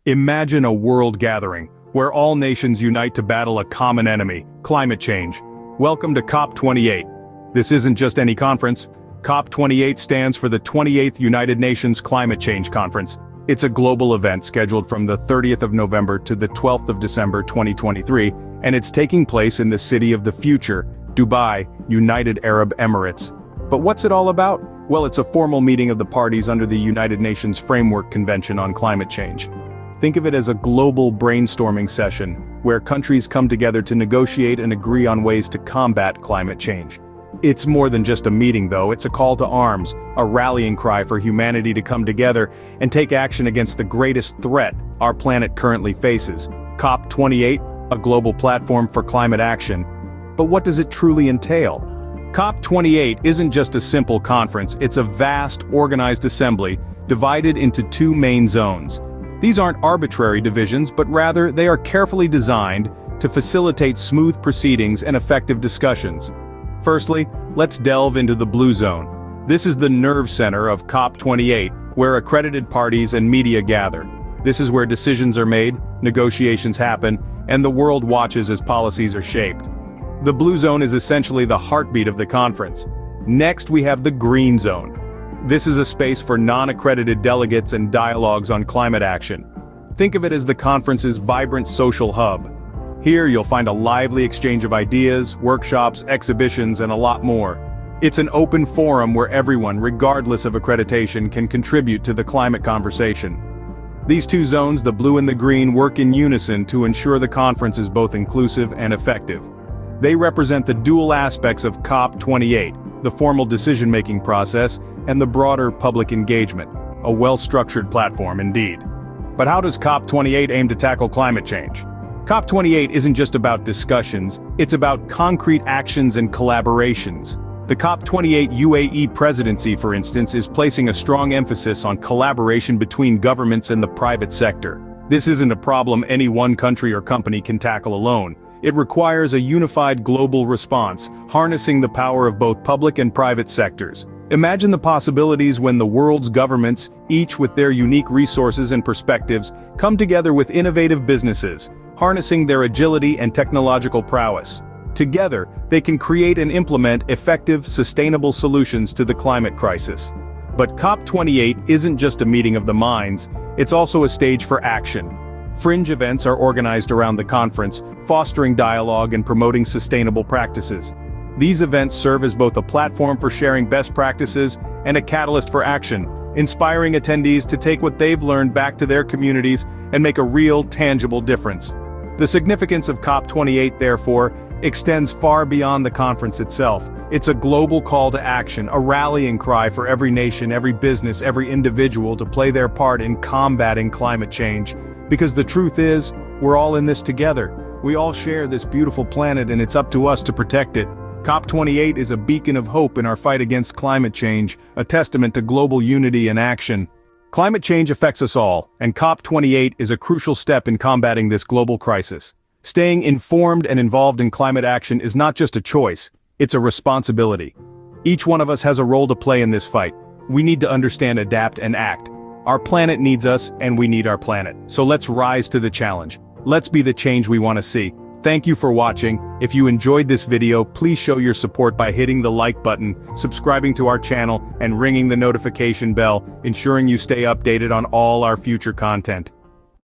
Imagine a world gathering, where all nations unite to battle a common enemy, climate change. Welcome to COP28. This isn't just any conference. COP28 stands for the 28th United Nations Climate Change Conference. It's a global event scheduled from the 30th of November to the 12th of December 2023, and it's taking place in the city of the future, Dubai, United Arab Emirates. But what's it all about? Well, it's a formal meeting of the parties under the United Nations Framework Convention on Climate Change. Think of it as a global brainstorming session, where countries come together to negotiate and agree on ways to combat climate change. It's more than just a meeting though, it's a call to arms, a rallying cry for humanity to come together and take action against the greatest threat our planet currently faces. COP28, a global platform for climate action. But what does it truly entail? COP28 isn't just a simple conference, it's a vast, organized assembly, divided into two main zones. These aren't arbitrary divisions, but rather they are carefully designed to facilitate smooth proceedings and effective discussions. Firstly, let's delve into the blue zone. This is the nerve center of COP28, where accredited parties and media gather. This is where decisions are made, negotiations happen, and the world watches as policies are shaped. The blue zone is essentially the heartbeat of the conference. Next, we have the green zone. This is a space for non-accredited delegates and dialogues on climate action. Think of it as the conference's vibrant social hub. Here you'll find a lively exchange of ideas, workshops, exhibitions, and a lot more. It's an open forum where everyone, regardless of accreditation, can contribute to the climate conversation. These two zones, the blue and the green, work in unison to ensure the conference is both inclusive and effective. They represent the dual aspects of COP28, the formal decision-making process, and the broader public engagement. A well-structured platform indeed. But how does COP28 aim to tackle climate change? COP28 isn't just about discussions, it's about concrete actions and collaborations. The COP28 UAE presidency, for instance, is placing a strong emphasis on collaboration between governments and the private sector. This isn't a problem any one country or company can tackle alone. It requires a unified global response, harnessing the power of both public and private sectors. Imagine the possibilities when the world's governments, each with their unique resources and perspectives, come together with innovative businesses, harnessing their agility and technological prowess. Together, they can create and implement effective, sustainable solutions to the climate crisis. But COP28 isn't just a meeting of the minds, it's also a stage for action. Fringe events are organized around the conference, fostering dialogue and promoting sustainable practices. These events serve as both a platform for sharing best practices and a catalyst for action, inspiring attendees to take what they've learned back to their communities and make a real, tangible difference. The significance of COP28, therefore, extends far beyond the conference itself. It's a global call to action, a rallying cry for every nation, every business, every individual to play their part in combating climate change. Because the truth is, we're all in this together. We all share this beautiful planet and it's up to us to protect it. COP28 is a beacon of hope in our fight against climate change, a testament to global unity and action. Climate change affects us all, and COP28 is a crucial step in combating this global crisis. Staying informed and involved in climate action is not just a choice, it's a responsibility. Each one of us has a role to play in this fight. We need to understand, adapt, and act. Our planet needs us, and we need our planet. So let's rise to the challenge. Let's be the change we want to see. Thank you for watching. If you enjoyed this video, please show your support by hitting the like button, subscribing to our channel, and ringing the notification bell, ensuring you stay updated on all our future content.